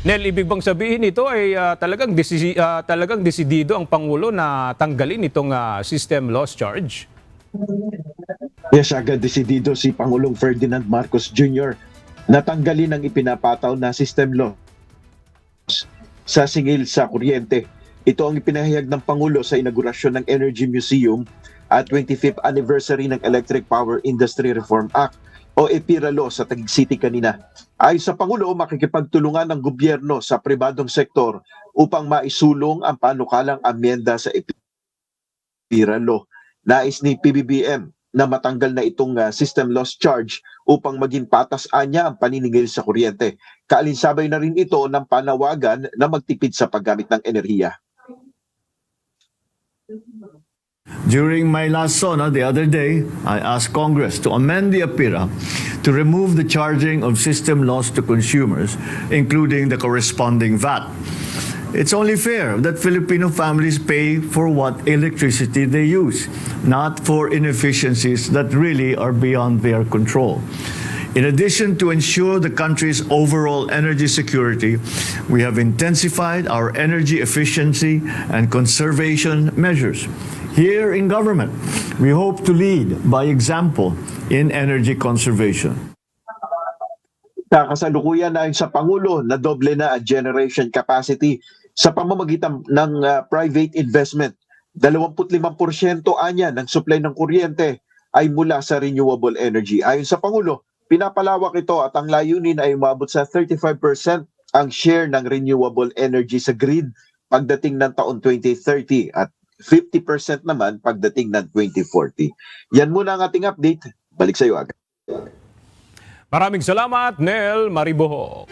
Nel, ibig bang sabihin ito ay talagang desidido ang Pangulo na tanggalin itong system loss charge? Yes, agad desidido si Pangulong Ferdinand Marcos Jr. na tanggalin ang ipinapataw na system loss sa singil sa kuryente. Ito ang ipinahayag ng Pangulo sa inaugurasyon ng Energy Museum at 25th anniversary ng Electric Power Industry Reform Act o EPIRA Law sa Taguig City kanina. Ayon sa Pangulo, makikipagtulungan ng gobyerno sa pribadong sektor upang maisulong ang panukalang amyenda sa EPIRA Law. Nais ni PBBM na matanggal na itong system loss charge upang maging patas-anya ang paniningil sa kuryente. Kaalinsabay na rin ito ng panawagan na magtipid sa paggamit ng enerhiya. During my last SONA the other day, I asked Congress to amend the APIRA to remove the charging of system loss to consumers, including the corresponding VAT. It's only fair that Filipino families pay for what electricity they use, not for inefficiencies that really are beyond their control. In addition to ensure the country's overall energy security, we have intensified our energy efficiency and conservation measures. Here in government, we hope to lead by example in energy conservation. Kasalukuyan na sa Pangulo na doble na ang generation capacity sa pamamagitan ng private investment. 25% anya ng supply ng kuryente ay mula sa renewable energy. Ayon sa Pangulo, pinapalawak ito at ang layunin ay umabot sa 35% ang share ng renewable energy sa grid pagdating ng taon 2030 at 50% naman pagdating ng 2040. Yan muna ang ating update. Balik sa iyo agad. Maraming salamat, Nel Mariboho.